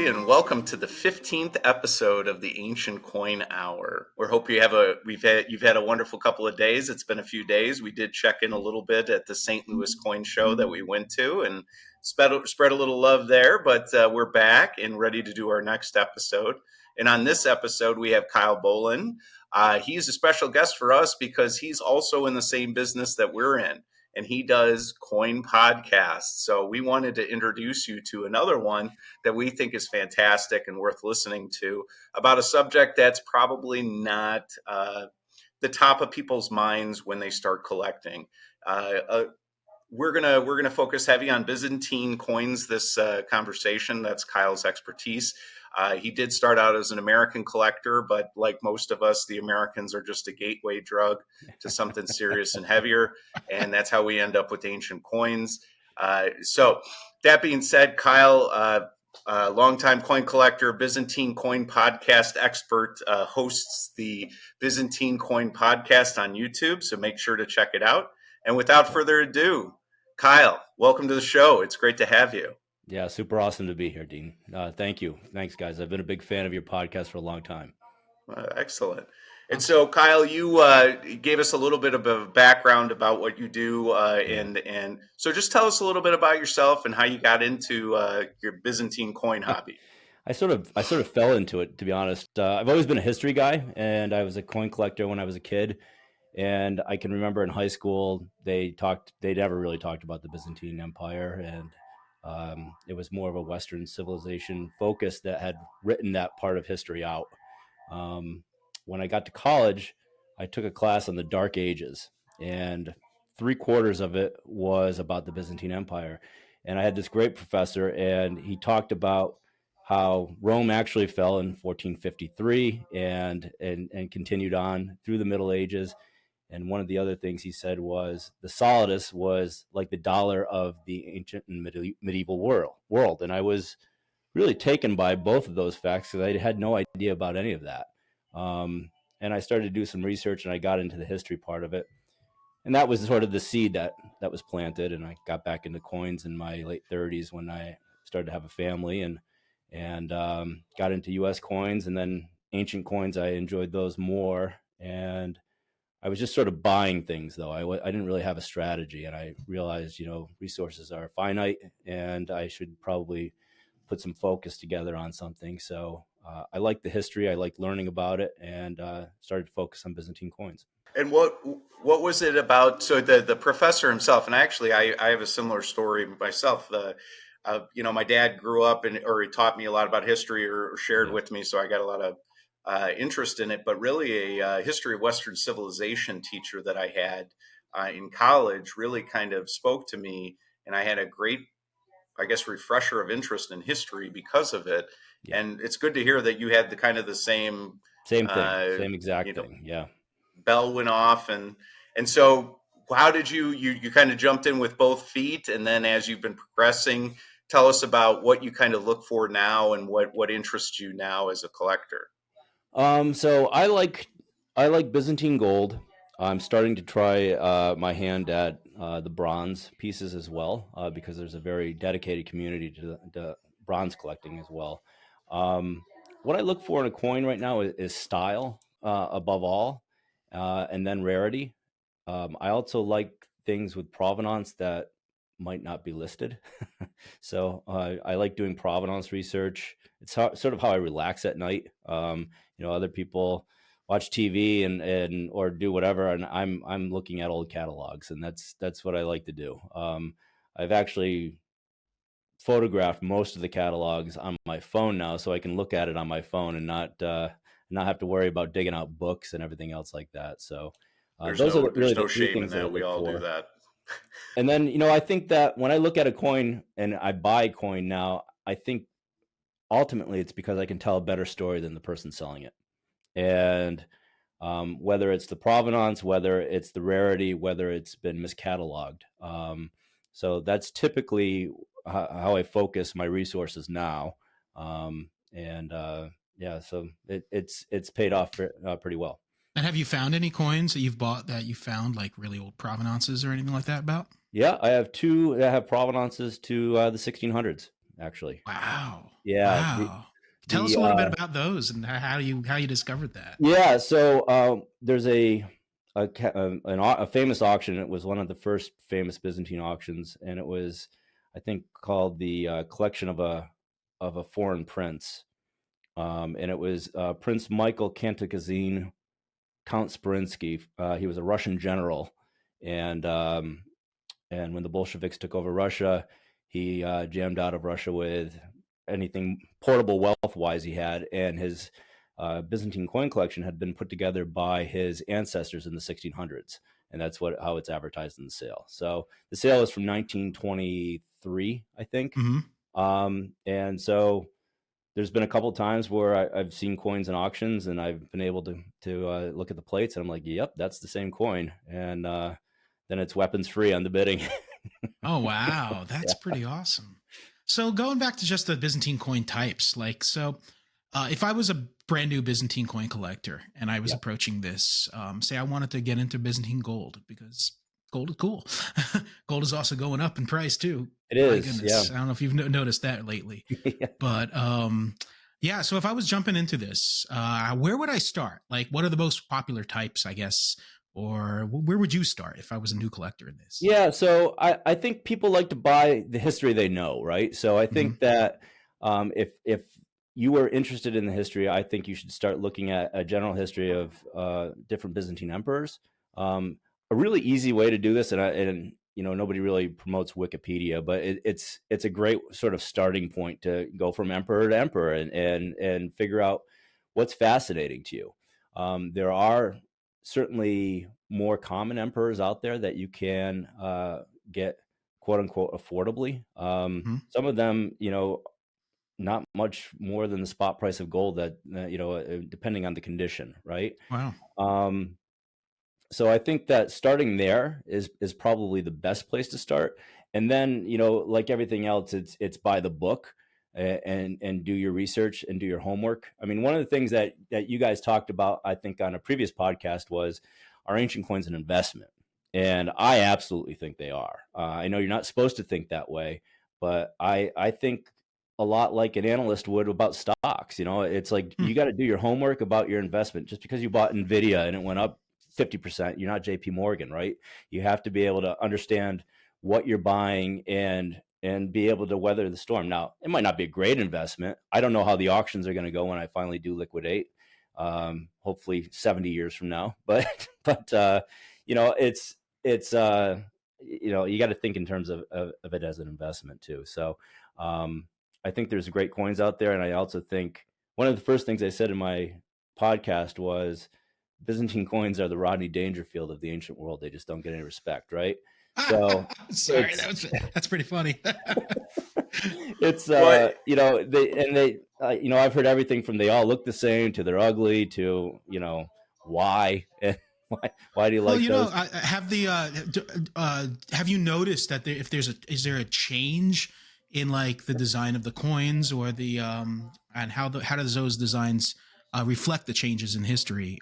everybody, and welcome to the 15th episode of the Ancient Coin Hour. We hope you've had a wonderful couple of days. It's been a few days. We did check in a little bit at the St. Louis Coin Show that we went to and spread a little love there, but we're back and ready to do our next episode. And on this episode, we have Kyle Bollen. He's a special guest for us because he's also in the same business that we're in, and he does coin podcasts. So we wanted to introduce you to another one that we think is fantastic and worth listening to about a subject that's probably not the top of people's minds when they start collecting. We're gonna focus heavy on Byzantine coins this conversation. That's Kyle's expertise. He did start out as an American collector, but like most of us, the Americans are just a gateway drug to something serious and heavier, and that's how we end up with ancient coins. So that being said, Kyle, longtime coin collector, Byzantine Coin Podcast expert, hosts the Byzantine Coin Podcast on YouTube, so make sure to check it out. And without further ado, Kyle, welcome to the show. It's great to have you. Yeah, super awesome to be here, Dean. Thank you. Thanks, guys. I've been a big fan of your podcast for a long time. Excellent. And so, Kyle, you gave us a little bit of a background about what you do, and so just tell us a little bit about yourself and how you got into your Byzantine coin hobby. I sort of fell into it, to be honest. I've always been a history guy, and I was a coin collector when I was a kid. And I can remember in high school they never really talked about the Byzantine Empire, and it was more of a Western civilization focus that had written that part of history out. When I got to college, I took a class on the Dark Ages, and 3/4 of it was about the Byzantine Empire. And I had this great professor, and he talked about how Rome actually fell in 1453 and continued on through the Middle Ages. And one of the other things he said was the solidus was like the dollar of the ancient and medieval world. And I was really taken by both of those facts because I had no idea about any of that. And I started to do some research, and I got into the history part of it. And that was sort of the seed that was planted. And I got back into coins in my late 30s when I started to have a family and got into U.S. coins, and then ancient coins. I enjoyed those more. And I was just sort of buying things, though. I didn't really have a strategy, and I realized, resources are finite, and I should probably put some focus together on something. So I liked the history, I liked learning about it, and started to focus on Byzantine coins. And what was it about? So the professor himself, and actually I have a similar story myself. My dad grew up or he taught me a lot about history or shared with me, so I got a lot of interest in it, but really a history of Western civilization teacher that I had in college really kind of spoke to me, and I had a great, refresher of interest in history because of it. Yeah. And it's good to hear that you had the same thing, same exact thing. Yeah. Bell went off, and so how did you kind of jumped in with both feet, and then as you've been progressing, tell us about what you kind of look for now and what interests you now as a collector. So I like Byzantine gold. I'm starting to try my hand at the bronze pieces as well, because there's a very dedicated community to bronze collecting as well. What I look for in a coin right now is style above all, and then rarity. I also like things with provenance that might not be listed. So I like doing provenance research. It's sort of how I relax at night. Other people watch TV and or do whatever, and I'm looking at old catalogs, and that's what I like to do. I've actually photographed most of the catalogs on my phone now, so I can look at it on my phone and not have to worry about digging out books and everything else like that. So there's no shame in that. We all do that. And then, I think that when I look at a coin and I buy a coin now, I think ultimately it's because I can tell a better story than the person selling it. And whether it's the provenance, whether it's the rarity, whether it's been miscatalogued. So that's typically how I focus my resources now. So it's paid off pretty well. And have you found any coins that you've bought that you found like really old provenances or anything like that about? Yeah, I have two that have provenances to the 1600s. actually. Wow. Yeah. Wow. Tell us The a little bit about those and how you discovered that. Yeah, so there's a famous auction. It was one of the first famous Byzantine auctions, and it was, I think, called the collection of a foreign prince, and it was Prince Michael Cantacuzene Count Sperinsky. He was a Russian general, and when the Bolsheviks took over Russia, he jammed out of Russia with anything portable wealth-wise he had, and his Byzantine coin collection had been put together by his ancestors in the 1600s, and that's how it's advertised in the sale. So the sale is from 1923, I think, and so there's been a couple of times where I've seen coins in auctions, and I've been able to look at the plates, and I'm like, yep, that's the same coin, and then it's weapons free on the bidding. Oh, wow. That's pretty awesome. So going back to just the Byzantine coin types, if I was a brand new Byzantine coin collector and I was approaching this, say I wanted to get into Byzantine gold because gold is cool. Gold is also going up in price too. It is. My goodness. I don't know if you've noticed that lately, but yeah. So if I was jumping into this, where would I start? Like, what are the most popular types, I guess? Or where would you start if I was a new collector in this? Yeah, so I think people like to buy the history they know, right? So I think that if you were interested in the history, I think you should start looking at a general history of different Byzantine emperors. A really easy way to do this, and nobody really promotes Wikipedia, but it's a great sort of starting point to go from emperor to emperor and figure out what's fascinating to you. There are certainly more common emperors out there that you can get quote unquote affordably. Some of them, not much more than the spot price of gold that, depending on the condition, right? Wow. So I think that starting there is probably the best place to start. And then, like everything else, it's by the book and do your research and do your homework. I mean, one of the things that you guys talked about, I think on a previous podcast, was are ancient coins an investment? And I absolutely think they are. I know you're not supposed to think that way, but I think a lot like an analyst would about stocks. It's like you got to do your homework about your investment. Just because you bought NVIDIA and it went up 50%, you're not JP Morgan, right? You have to be able to understand what you're buying and be able to weather the storm. Now, it might not be a great investment. I don't know how the auctions are going to go when I finally do liquidate. Hopefully 70 years from now, but it's you got to think in terms of it as an investment too. So I think there's great coins out there, and I also think one of the first things I said in my podcast was Byzantine coins are the Rodney Dangerfield of the ancient world. They just don't get any respect, right? So sorry, that's pretty funny. It's I've heard everything from they all look the same to they're ugly to why why do you like those? I have have you noticed that is there a change in like the design of the coins or the and how does those designs reflect the changes in history?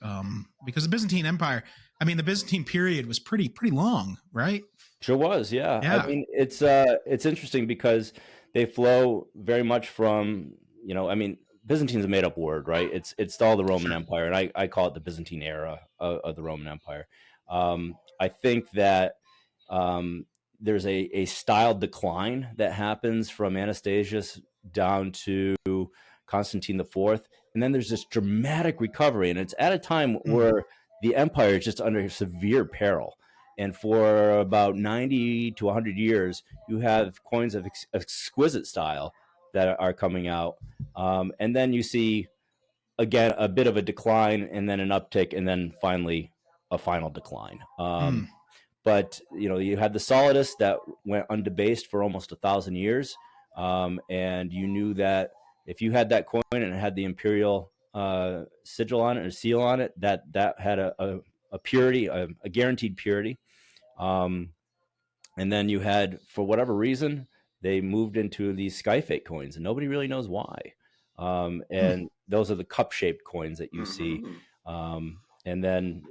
Because the Byzantine Empire, I mean, the Byzantine period was pretty long, right? Sure was, yeah. I mean, it's interesting because they flow very much from, Byzantine's a made up word, right? It's all the Roman Empire, and I call it the Byzantine era of the Roman Empire. I think that there's a style decline that happens from Anastasius down to Constantine IV, and then there's this dramatic recovery, and it's at a time where the empire is just under severe peril. And for about 90 to 100 years, you have coins of exquisite style that are coming out. And then you see, again, a bit of a decline and then an uptick and then finally a final decline. But, you had the solidus that went undebased for almost 1,000 years. And you knew that if you had that coin and it had the imperial sigil on it or seal on it, that had a purity, a guaranteed purity. And then you had, for whatever reason, they moved into these skyfake coins, and nobody really knows why. And those are the cup-shaped coins that you see. And then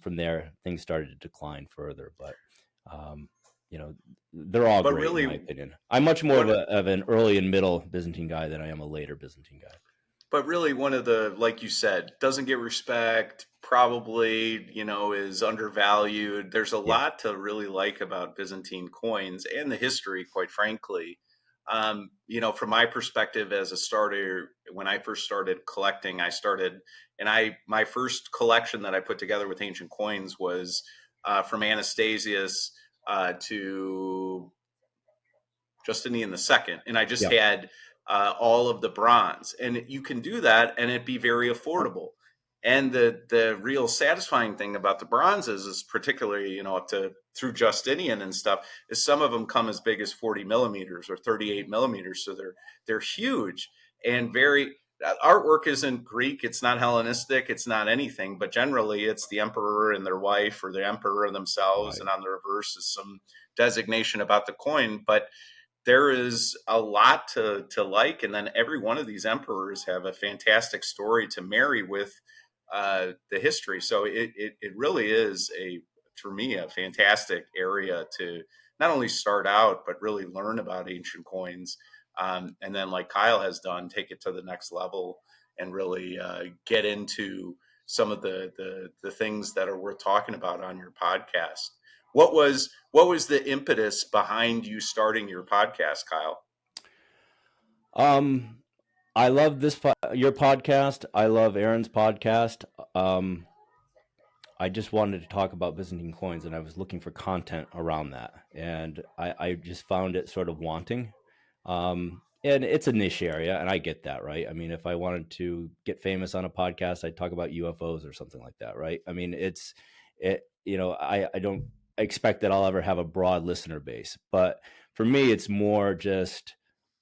from there, things started to decline further. But they're all But great in my really, opinion. I'm much more what of an early and middle Byzantine guy than I am a later Byzantine guy. But really, one of the, like you said, doesn't get respect, probably, is undervalued. There's a Yeah. lot to really like about Byzantine coins and the history, quite frankly. From my perspective as a starter, when I first started collecting, my first collection that I put together with ancient coins was from Anastasius to Justinian II, and I just Yeah. had all of the bronze. And you can do that, and it'd be very affordable. And the real satisfying thing about the bronzes is particularly, up to through Justinian and stuff, is some of them come as big as 40 millimeters or 38 millimeters. So they're huge and very. Artwork isn't Greek, it's not Hellenistic, it's not anything, but generally it's the emperor and their wife or the emperor themselves, Right. and on the reverse is some designation about the coin. But there is a lot to like, and then every one of these emperors have a fantastic story to marry with the history. So it really is for me, a fantastic area to not only start out but really learn about ancient coins, and then, like Kyle has done, take it to the next level and really get into some of the things that are worth talking about on your podcast. What was the impetus behind you starting your podcast, Kyle? I love your podcast. I love Aaron's podcast. I just wanted to talk about Byzantine coins, and I was looking for content around that, and I just found it sort of wanting. And it's a niche area, and I get that, right? I mean, if I wanted to get famous on a podcast, I'd talk about UFOs or something like that, right? I mean, I don't expect that I'll ever have a broad listener base, but for me, it's more just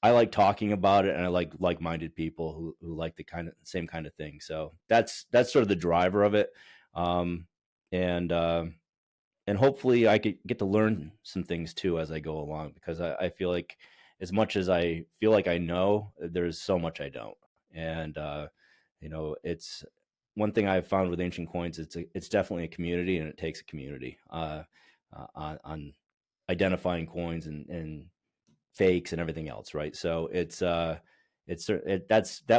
I like talking about it, and I like-minded people who like the same kind of thing. So that's sort of the driver of it. Um, and hopefully I could get to learn some things too as I go along, because I feel like as much as I feel like I know, there's so much I don't. And it's one thing I've found with ancient coins. It's definitely a community, and it takes a community on identifying coins and fakes and everything else, right? So that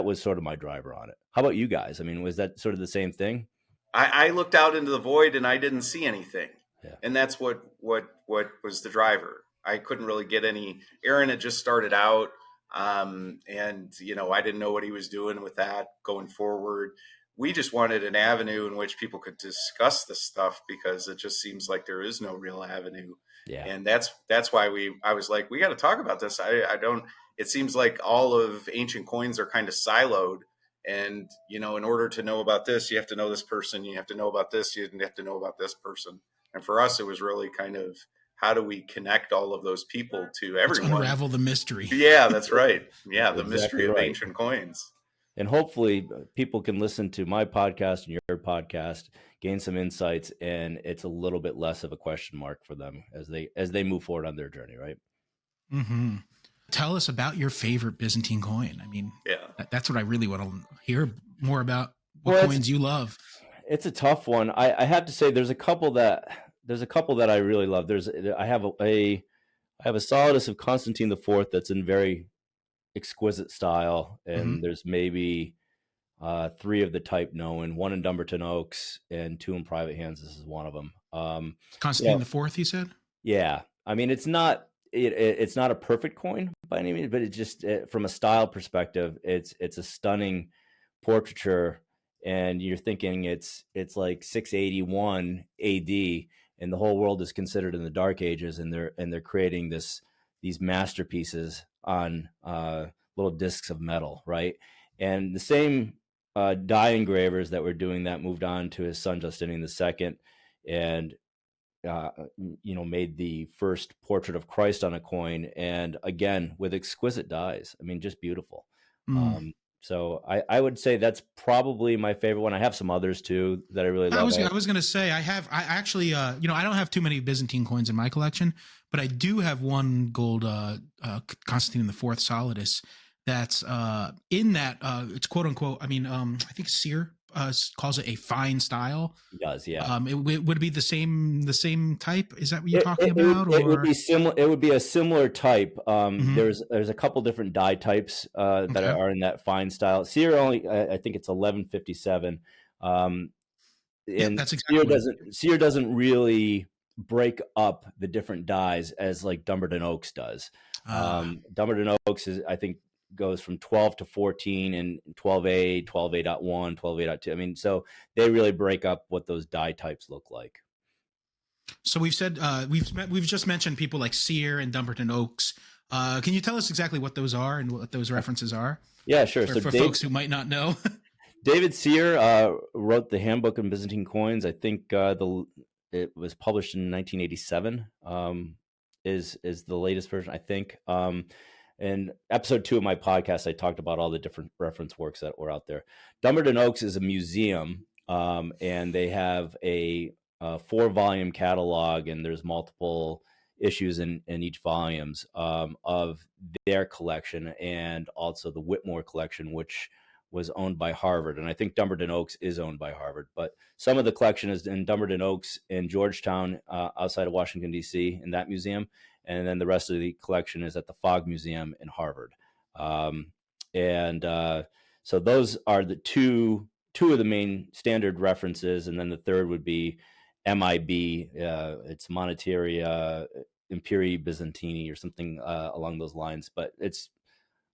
was sort of my driver on it. How about you guys? I mean, was that sort of the same thing? I looked out into the void and I didn't see anything. Yeah. And that's what was the driver. I couldn't really get any. Aaron had just started out, and I didn't know what he was doing with that going forward. We just wanted an avenue in which people could discuss this stuff, because it just seems like there is no real avenue. Yeah. And that's why I was like, we got to talk about this. It seems like all of ancient coins are kind of siloed. And, in order to know about this, you have to know this person. You have to know about this. You have to know about this person. And for us, it was really kind of, how do we connect all of those people to everyone? Let's unravel the mystery. Yeah, that's right. Yeah, the Exactly mystery of right. ancient coins. And hopefully people can listen to my podcast and your podcast, gain some insights, and it's a little bit less of a question mark for them as they move forward on their journey, right? Mm-hmm. Tell us about your favorite Byzantine coin. I mean, that's what I really want to hear more about. What coins you love? It's a tough one. I have to say there's a couple that I really love. I have a solidus of Constantine IV that's in very exquisite style, and there's maybe 3 of the type known, 1 in Dumbarton Oaks and 2 in private hands. This is one of them. Constantine IV, you said? Yeah. I mean, it's not a perfect coin by any means, but it just from a style perspective, it's a stunning portraiture, and you're thinking it's like 681 AD, and the whole world is considered in the Dark Ages, and they're creating these masterpieces on little discs of metal, right? And the same die engravers that were doing that moved on to his son Justinian II, and made the first portrait of Christ on a coin, and again with exquisite dies. I mean, just beautiful. So I would say that's probably my favorite one. I have some others too that I really love. I was going to say I actually I don't have too many Byzantine coins in my collection, but I do have one gold Constantine IV solidus that's in that it's quote unquote. I mean, I think Sear calls it a fine style. He does, yeah. Would it be the same type? Is that what you're talking about? It would Or be similar. It would be a similar type. Mhm. There's a couple different die types that Okay. are in that fine style. Sear only, I think it's 1157, Yep, and that's exactly what it is. Sear doesn't really break up the different dies as like Dumbarton Oaks does. Ah, Dumbarton Oaks is, I think, goes from 12 to 14 and 12A, 12A.1, 12A.2. I mean, so they really break up what those die types look like. so we've said we've just mentioned people like Sear and Dumbarton Oaks. Can you tell us exactly what those are and what those references are Yeah, sure. for, So folks who might not know? David Sear wrote the Handbook in Byzantine Coins. I think it was published in 1987. Is the latest version, I think. In episode 2 of my podcast, I talked about all the different reference works that were out there. Dumbarton Oaks is a museum, and they have a 4-volume catalog, and there's multiple issues in each volumes of their collection, and also the Whitmore collection, which was owned by Harvard. And I think Dumbarton Oaks is owned by Harvard, but some of the collection is in Dumbarton Oaks in Georgetown, outside of Washington, D.C., in that museum. And then the rest of the collection is at the Fogg Museum in Harvard. And so those are the two of the main standard references. And then the third would be MIB. It's Monetaria Imperii Byzantini or something along those lines. But it's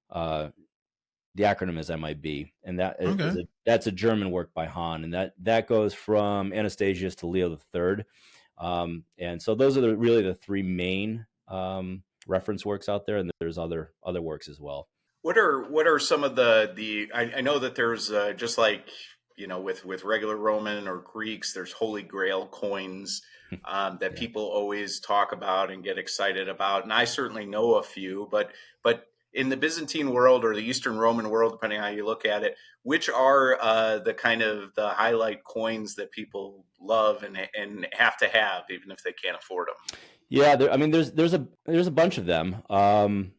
the acronym is MIB, and Okay. that's a German work by Hahn, and that goes from Anastasius to Leo III. And so those are really the 3 main reference works out there, and there's other works as well. What are some of the I know that there's just like with regular Roman or Greeks, there's Holy Grail coins that Yeah. people always talk about and get excited about, and I certainly know a few. But in the Byzantine world or the Eastern Roman world, depending on how you look at it, which are the kind of the highlight coins that people love and have to have, even if they can't afford them? Yeah, I mean, there's a bunch of them, and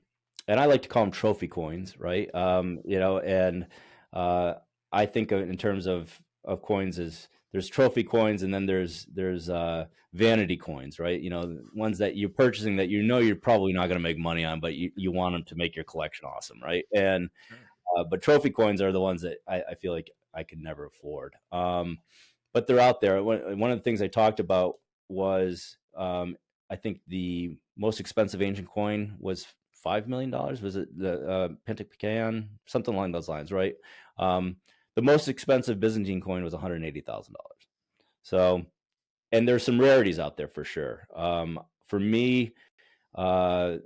I like to call them trophy coins, right? And uh, I think in terms of coins, is there's trophy coins, and then there's vanity coins, right? Ones that you're purchasing that you're probably not going to make money on, but you want them to make your collection awesome, right? And but trophy coins are the ones that I feel like I could never afford. But they're out there. One of the things I talked about was I think the most expensive ancient coin was $5 million. Was it the Pentapican? Something along those lines, right? The most expensive Byzantine coin was $180,000. So, and there's some rarities out there for sure. For me, there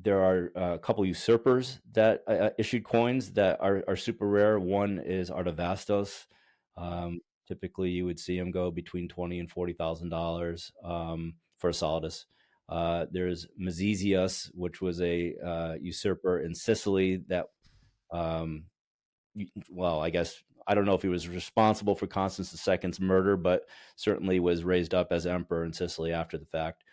are a couple usurpers that issued coins that are super rare. One is Artavastos. Typically, you would see them go between $20,000 and $40,000 for a solidus. There's Mazizius, which was a usurper in Sicily that, well, I guess I don't know if he was responsible for Constance II's murder, but certainly was raised up as emperor in Sicily after the fact.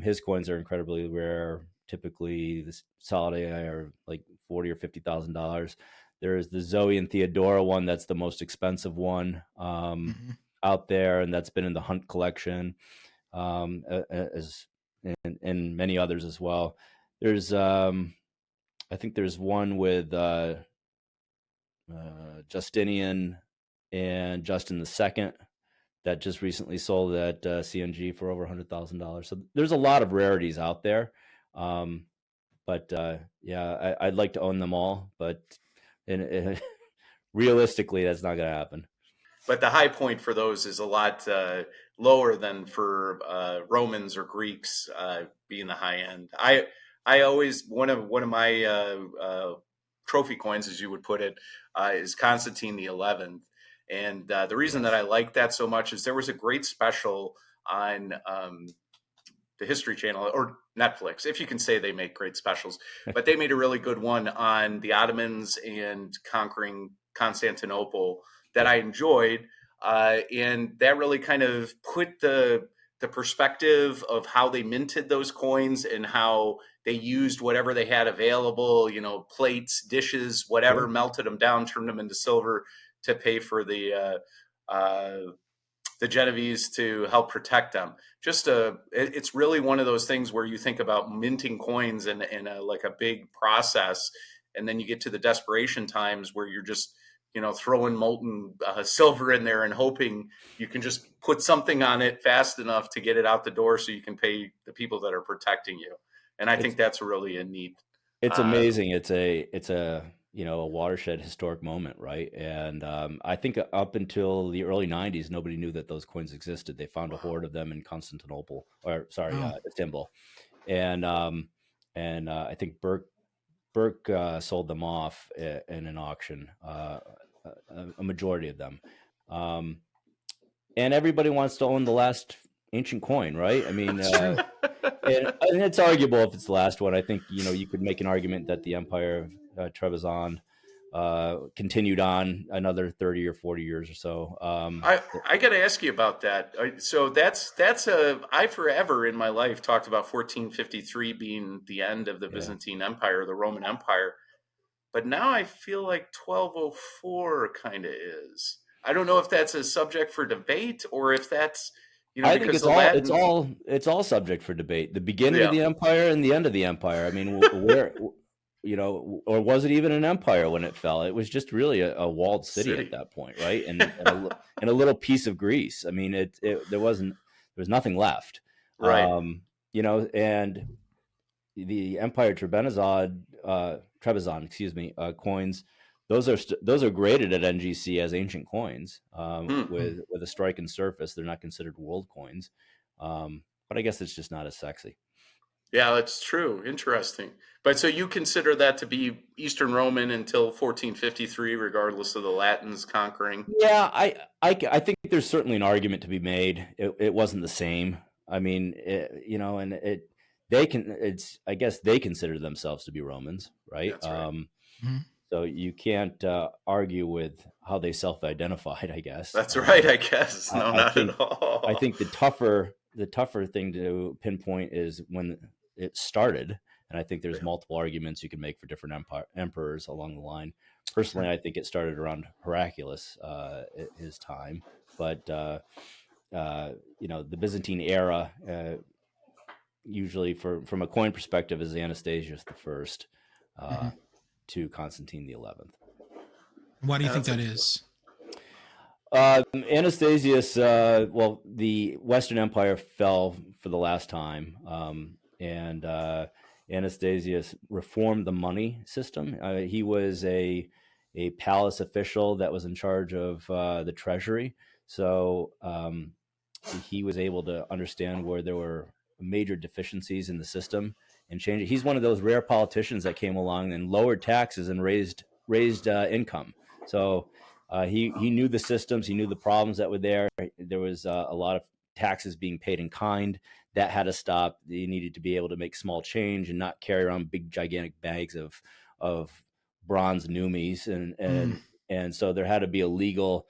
His coins are incredibly rare. Typically, the solidi are like $40,000 or $50,000. There's the Zoe and Theodora one that's the most expensive one out there, and that's been in the Hunt collection, as and many others as well. There's I think there's one with Justinian and Justin II that just recently sold at CNG for over $100,000. So there's a lot of rarities out there. But yeah, I'd like to own them all, but realistically, that's not going to happen. But the high point for those is a lot lower than for Romans or Greeks being the high end. I always one of my trophy coins, as you would put it, is Constantine the 11th. And the reason that I like that so much is there was a great special on the History Channel or Netflix, if you can say they make great specials, but they made a really good one on the Ottomans and conquering Constantinople that I enjoyed. And that really kind of put the perspective of how they minted those coins and how they used whatever they had available, plates, dishes, whatever, Sure. melted them down, turned them into silver to pay for the Genovese to help protect them. It's really one of those things where you think about minting coins in like a big process, and then you get to the desperation times where you're just throwing molten silver in there and hoping you can just put something on it fast enough to get it out the door so you can pay the people that are protecting you. And I think that's really a neat. It's amazing. It's a a watershed historic moment, right? And I think up until the early '90s, nobody knew that those coins existed. They found a hoard of them in Constantinople, Istanbul, and I think Burke sold them off in an auction, a majority of them, and everybody wants to own the last ancient coin, right? I mean, and it's arguable if it's the last one. I think you could make an argument that the Empire of Trebizond continued on another 30 or 40 years or so. I got to ask you about that. So I forever in my life talked about 1453 being the end of the Byzantine Empire, the Roman Empire, but now I feel like 1204 kind of is. I don't know if that's a subject for debate or if that's I think it's all subject for debate. The beginning of the empire and the end of the empire. I mean, where or was it even an empire when it fell? It was just really a walled city at that point, right? And a little piece of Greece. I mean, there was nothing left, right? And the Empire Trebizond, coins. Those are graded at NGC as ancient coins with a striking surface. They're not considered world coins, but I guess it's just not as sexy. Yeah, that's true. Interesting. But so you consider that to be Eastern Roman until 1453, regardless of the Latins conquering? Yeah, I think there's certainly an argument to be made. It wasn't the same. I mean, I guess they consider themselves to be Romans, right? That's right. So you can't argue with how they self-identified, I guess. That's right, I guess. No, not at all. I think the tougher thing to pinpoint is when it started, and I think there's multiple arguments you can make for different emperors along the line. Personally, I think it started around Heraclius, his time, but the Byzantine era, usually from a coin perspective, is Anastasius the First. To Constantine the 11th. Why do you think that is? Anastasius, the Western Empire fell for the last time, and Anastasius reformed the money system. He was a palace official that was in charge of the treasury, so he was able to understand where there were major deficiencies in the system and change it. He's one of those rare politicians that came along and lowered taxes and raised income. So he knew the systems, he knew the problems that were there. There was a lot of taxes being paid in kind that had to stop. You needed to be able to make small change and not carry around big gigantic bags of bronze numies, and so there had to be a legal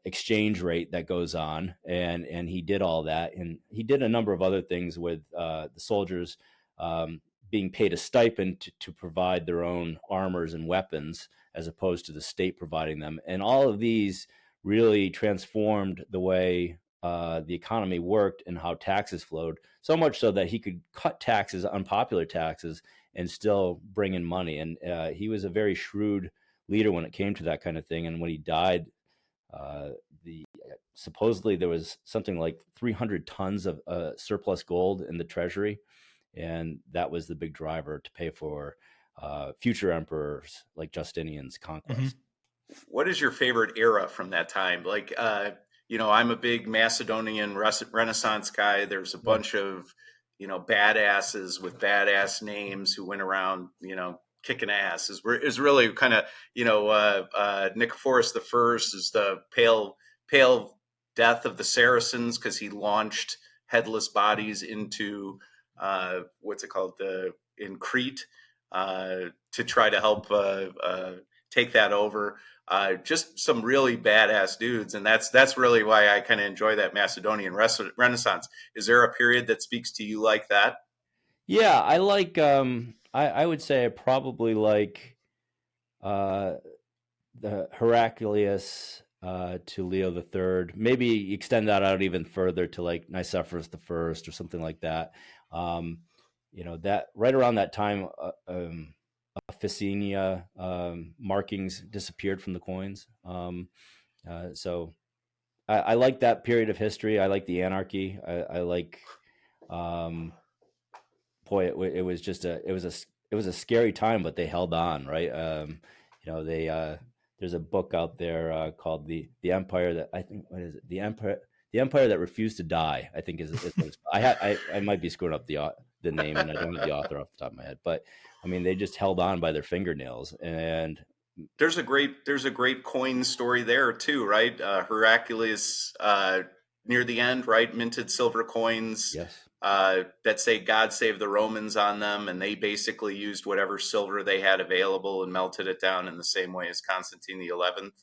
exchange rate that goes on, and he did all that, and he did a number of other things with the soldiers being paid a stipend to provide their own armors and weapons as opposed to the state providing them. And all of these really transformed the way the economy worked and how taxes flowed, so much so that he could cut taxes, unpopular taxes, and still bring in money. And he was a very shrewd leader when it came to that kind of thing. And when he died, supposedly there was something like 300 tons of surplus gold in the treasury. And that was the big driver to pay for future emperors like Justinian's conquest. Mm-hmm. What is your favorite era from that time? Like, I'm a big Macedonian Renaissance guy. There's a bunch of, badasses with badass names who went around, kicking ass. Is really kind of, Nicephorus the First is the pale death of the Saracens because he launched headless bodies into in Crete to try to help take that over. Just some really badass dudes, and that's really why I kind of enjoy that Macedonian Renaissance. Is there a period that speaks to you like that? Yeah, I like. I would say I probably like the Heraclius to Leo III. Maybe extend that out even further to like Nicephorus the First or something like that. That right around that time, Abyssinia markings disappeared from the coins. So I like that period of history. I like the anarchy. I like, boy, it was just it was a scary time, but they held on, right? They there's a book out there called the Empire that I think, what is it? The Empire that refused to die, I think is what it's, I might be screwing up the name, and I don't have the author off the top of my head, but I mean they just held on by their fingernails. And there's a great coin story there too, right? Heraclius near the end, right? Minted silver coins. yes. That say God save the Romans on them, and they basically used whatever silver they had available and melted it down in the same way as Constantine the 11th.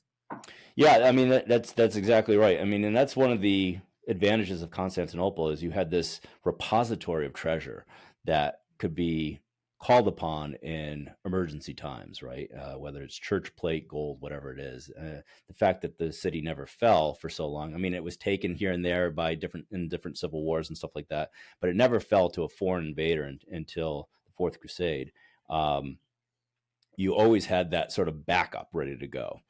Yeah, I mean that's exactly right. I mean, and that's one of the advantages of Constantinople is you had this repository of treasure that could be called upon in emergency times, right? Whether it's church plate, gold, whatever it is. The fact that the city never fell for so long, I mean, it was taken here and there by different civil wars and stuff like that, but it never fell to a foreign invader until the Fourth Crusade. You always had that sort of backup ready to go.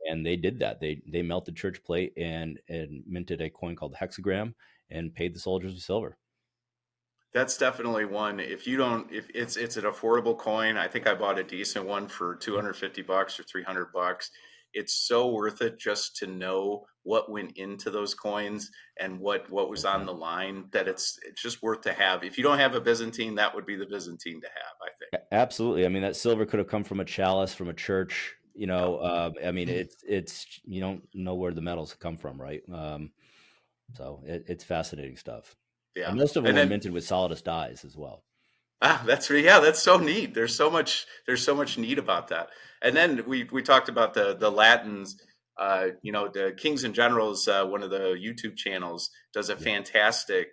And they did that. They melted church plate and minted a coin called the hexagram and paid the soldiers with silver. That's definitely one. If it's an affordable coin, I think I bought a decent one for $250 or $300. It's so worth it just to know what went into those coins and what was on the line, that it's just worth to have. If you don't have a Byzantine, that would be the Byzantine to have, I think. Absolutely. I mean, that silver could have come from a chalice, from a church. I mean, it's you don't know where the metals come from, right? So it's fascinating stuff. Yeah. And most of them were minted with solidus dyes as well. That's so neat. There's so much neat about that. And then we talked about the Latins. The Kings and Generals, one of the YouTube channels, does a fantastic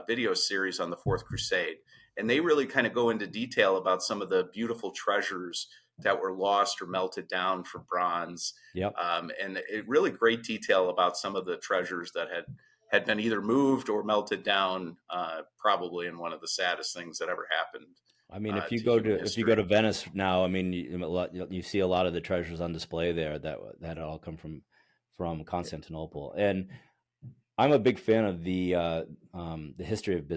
video series on the Fourth Crusade, and they really kind of go into detail about some of the beautiful treasures that were lost or melted down for bronze. Yep. And it really great detail about some of the treasures that had been either moved or melted down, probably in one of the saddest things that ever happened. I mean, if you go to Venice now, I mean, you see a lot of the treasures on display there that all come from Constantinople. And I'm a big fan of the history of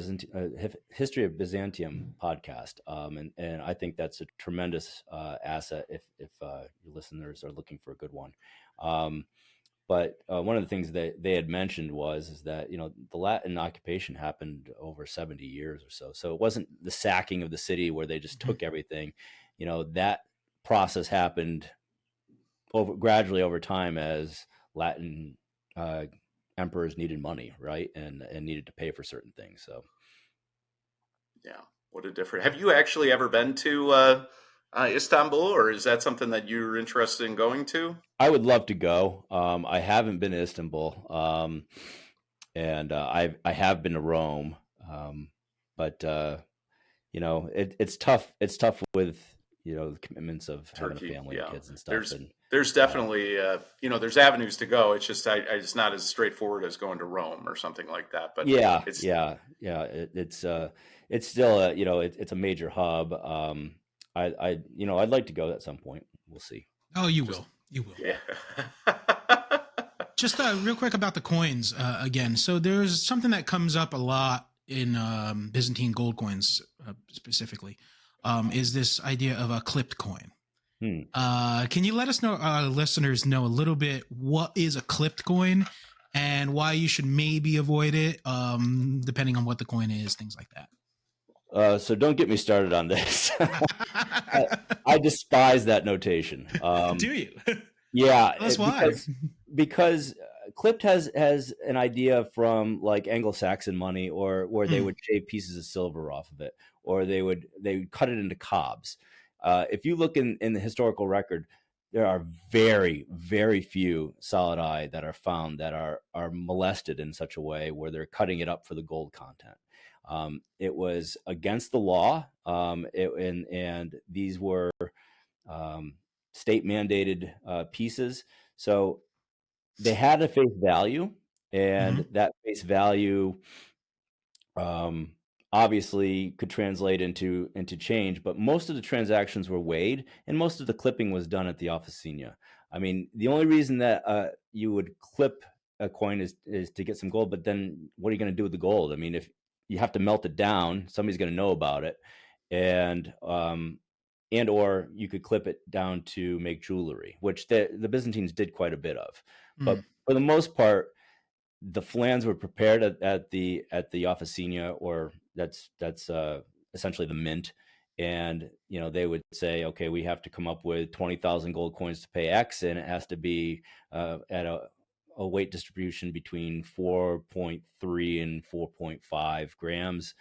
Byzantium podcast, and I think that's a tremendous asset if your listeners are looking for a good one. But one of the things that they had mentioned is that the Latin occupation happened over 70 years or so. So it wasn't the sacking of the city where they just took everything. That process happened gradually over time as Latin emperors needed money, right, and needed to pay for certain things. So, yeah, what a difference. Have you actually ever been to Istanbul, or is that something that you're interested in going to? I would love to go. I haven't been to Istanbul, and I have been to Rome, but it's tough. It's tough with the commitments of having a family and kids and stuff. There's definitely there's avenues to go. It's just it's not as straightforward as going to Rome or something like that. But it's still it's a major hub. I'd like to go at some point. We'll see. Oh, you will. Yeah. Just real quick about the coins again. So there's something that comes up a lot in Byzantine gold coins specifically, is this idea of a clipped coin. Can you let us know, listeners know a little bit, what is a clipped coin and why you should maybe avoid it, depending on what the coin is, things like that? So don't get me started on this. I despise that notation. Do you? Yeah. That's why. Because clipped has an idea from like Anglo-Saxon money, or where they would shave pieces of silver off of it, or they would cut it into cobs. If you look in the historical record, there are very, very few solidi that are found that are molested in such a way where they're cutting it up for the gold content. It was against the law, and these were state mandated pieces. So they had a face value, and that face value obviously could translate into change, but most of the transactions were weighed, and most of the clipping was done at the officina. I mean, the only reason that you would clip a coin is to get some gold, but then what are you going to do with the gold? I mean, if you have to melt it down, somebody's going to know about it, and or you could clip it down to make jewelry, which the Byzantines did quite a bit of. But for the most part, the flans were prepared at the officina, or that's essentially the mint, and they would say, okay, we have to come up with 20,000 gold coins to pay X, and it has to be at a weight distribution between 4.3 and 4.5 grams.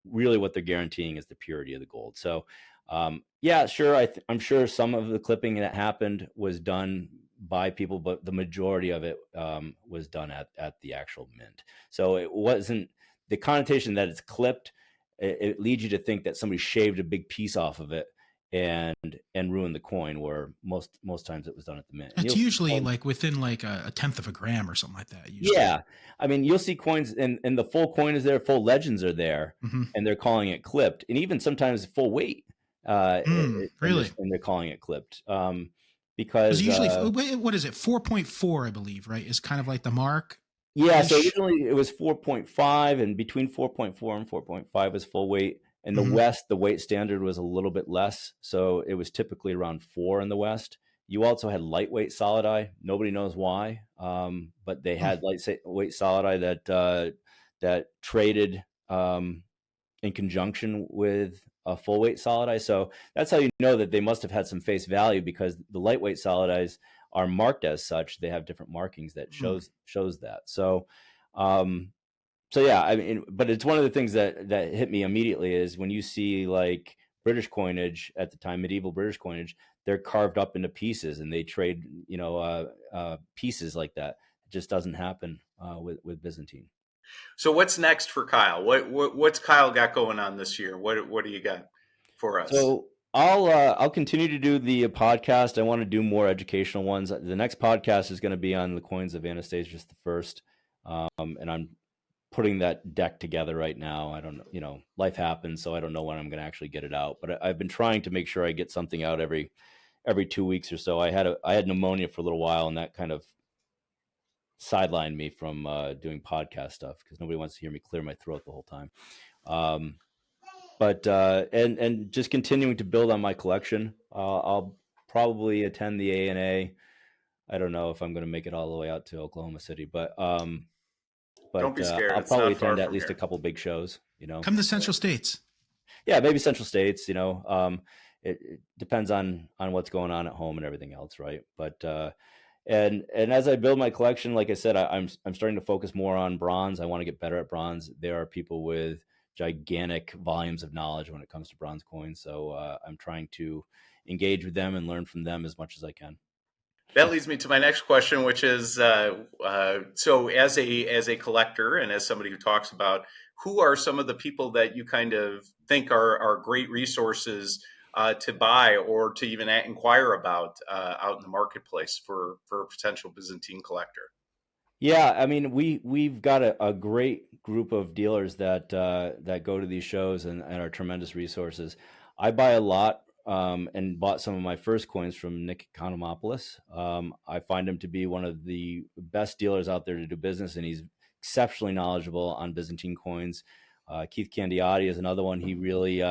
Really, what they're guaranteeing is the purity of the gold. So, yeah, sure, I'm sure some of the clipping that happened was done by people, but the majority of it was done at the actual mint. So it wasn't the connotation that it's clipped. It leads you to think that somebody shaved a big piece off of it and ruined the coin, where most times it was done at the mint. It's usually like within like a tenth of a gram or something like that. Usually. Yeah, I mean, you'll see coins and the full coin is there, full legends are there, and they're calling it clipped, and even sometimes full weight. Really? And they're calling it clipped. Because usually, what is it? 4.4, I believe, right? Is kind of like the mark. Yeah. So originally it was 4.5, and between 4.4 and 4.5 was full weight. In the West, the weight standard was a little bit less. So it was typically around 4 in the West. You also had lightweight solidi. Nobody knows why, but they had lightweight solidi that traded in conjunction with a full weight solidi. So that's how you know that they must have had some face value, because the lightweight solidis are marked as such. They have different markings that shows that. So, so yeah, I mean, but it's one of the things that hit me immediately is when you see like British coinage at the time, medieval British coinage, they're carved up into pieces and they trade, pieces like that. It just doesn't happen with Byzantine. So what's next for Kyle? What's Kyle got going on this year? What do you got for us? So I'll continue to do the podcast. I want to do more educational ones. The next podcast is going to be on the coins of Anastasius the First, and I'm putting that deck together right now. I don't know, life happens, so I don't know when I'm going to actually get it out. But I've been trying to make sure I get something out every 2 weeks or so. I had pneumonia for a little while, and that kind of sidelined me from doing podcast stuff because nobody wants to hear me clear my throat the whole time. But and just continuing to build on my collection. I'll probably attend the ANA. I don't know if I'm going to make it all the way out to Oklahoma City, but don't be scared. I'll probably attend at least a couple big shows. Come to Central States. Yeah, maybe Central States. It depends on what's going on at home and everything else, right? But and as I build my collection, like I said, I'm starting to focus more on bronze. I want to get better at bronze. There are people with gigantic volumes of knowledge when it comes to bronze coins, so I'm trying to engage with them and learn from them as much as I can. That leads me to my next question, which is, so as a collector and as somebody who talks about, who are some of the people that you kind of think are great resources to buy or to even inquire about out in the marketplace for a potential Byzantine collector? Yeah, I mean, we've got a great group of dealers that go to these shows and are tremendous resources. I buy a lot. And bought some of my first coins from Nick Economopoulos. I find him to be one of the best dealers out there to do business, and he's exceptionally knowledgeable on Byzantine coins. Keith Candiotti is another one. He really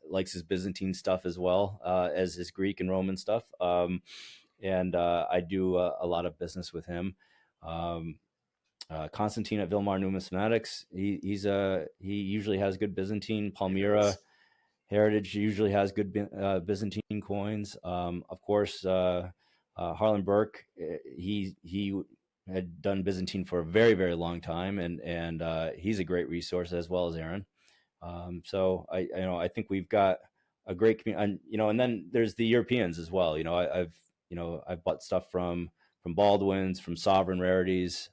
likes his Byzantine stuff as well as his Greek and Roman stuff. And I do a lot of business with him. Constantine at Vilmar Numismatics. He usually has good Byzantine. Palmyra Heritage usually has good Byzantine coins. Of course, Harlan Burke, he had done Byzantine for a very, very long time, and he's a great resource, as well as Aaron. So I think we've got a great community, and then there's the Europeans as well. I've bought stuff from Baldwin's, from Sovereign Rarities.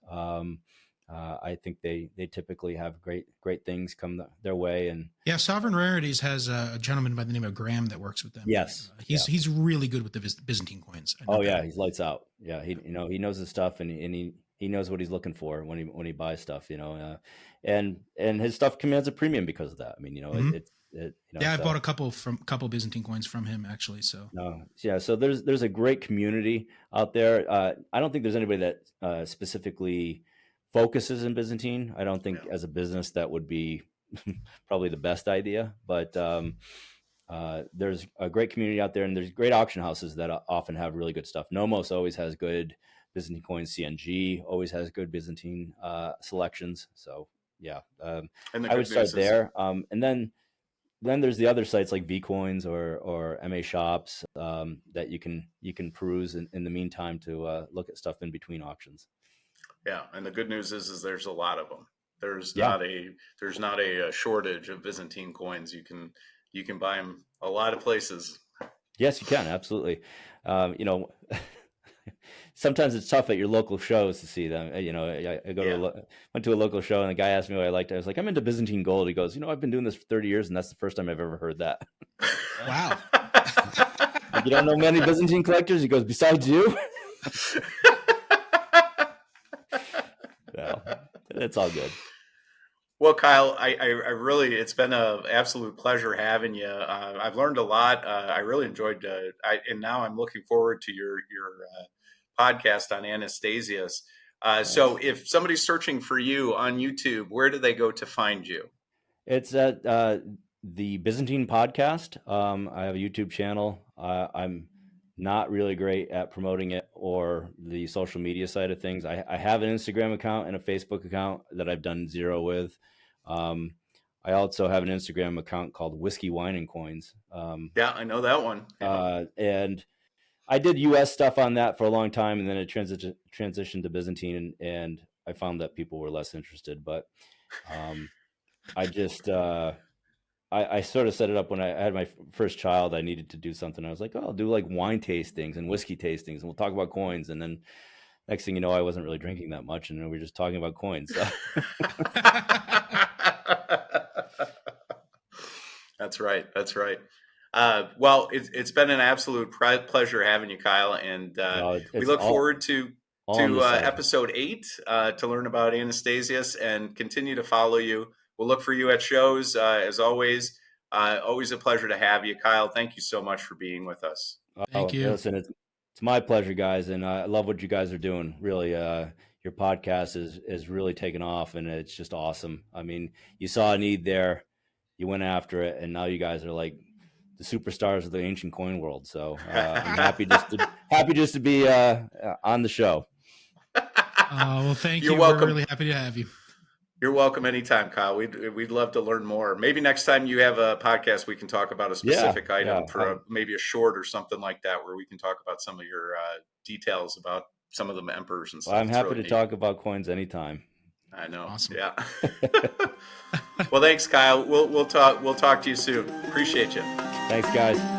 I think they typically have great things come their way. And yeah, Sovereign Rarities has a gentleman by the name of Graham that works with them. yes, He's really good with the Byzantine coins. Oh yeah, he's lights out. Yeah, he he knows his stuff, and he knows what he's looking for when he buys stuff. And his stuff commands a premium because of that. I mean, yeah, I bought a couple Byzantine coins from him actually. So no, yeah, so there's a great community out there. I don't think there's anybody that specifically focuses in Byzantine. I don't think as a business that would be probably the best idea, but there's a great community out there, and there's great auction houses that often have really good stuff. Nomos always has good Byzantine coins. CNG always has good Byzantine selections. So yeah, I would start there, and then there's the other sites like Vcoins or MA Shops that you can peruse in the meantime to look at stuff in between auctions. Yeah, and the good news is there's a lot of them. There's not a shortage of Byzantine coins. You can buy them a lot of places. Yes, you can, absolutely. Sometimes it's tough at your local shows to see them. I went to a local show, and the guy asked me what I liked. I was like, I'm into Byzantine gold. He goes, I've been doing this for 30 years, and that's the first time I've ever heard that. Wow. Like, you don't know many Byzantine collectors? He goes, besides you? Well, it's all good. Well, Kyle, I really, it's been an absolute pleasure having you. I've learned a lot. I really enjoyed, and now I'm looking forward to your podcast on Anastasius. So if somebody's searching for you on YouTube, where do they go to find you? It's at the Byzantine Podcast. I have a YouTube channel. I'm not really great at promoting it or the social media side of things. I have an Instagram account and a Facebook account that I've done zero with. I also have an Instagram account called Whiskey, Wine, and Coins. Yeah, I know that one. And I did US stuff on that for a long time, and then it transitioned to Byzantine, and I found that people were less interested. But I just I sort of set it up when I had my first child. I needed to do something. I was like, I'll do like wine tastings and whiskey tastings, and we'll talk about coins. And then next thing you know, I wasn't really drinking that much, and we were just talking about coins. So. That's right. Well, it's been an absolute pleasure having you, Kyle, and we look forward to episode 8 to learn about Anastasius and continue to follow you. We'll look for you at shows as always. Always a pleasure to have you, Kyle. Thank you so much for being with us. Thank you. Listen, it's my pleasure, guys, and I love what you guys are doing. Really, your podcast is really taking off, and it's just awesome. I mean, you saw a need there, you went after it, and now you guys are like the superstars of the ancient coin world. So I'm happy just to be on the show. Well, thank you. You're welcome. We're really happy to have you. You're welcome anytime, Kyle. We'd love to learn more. Maybe next time you have a podcast, we can talk about a specific item for maybe a short or something like that, where we can talk about some of your details about some of the emperors and stuff. Well, I'm happy to talk about coins anytime. I know. Awesome. Yeah. Well, thanks, Kyle. We'll talk to you soon. Appreciate you. Thanks, guys.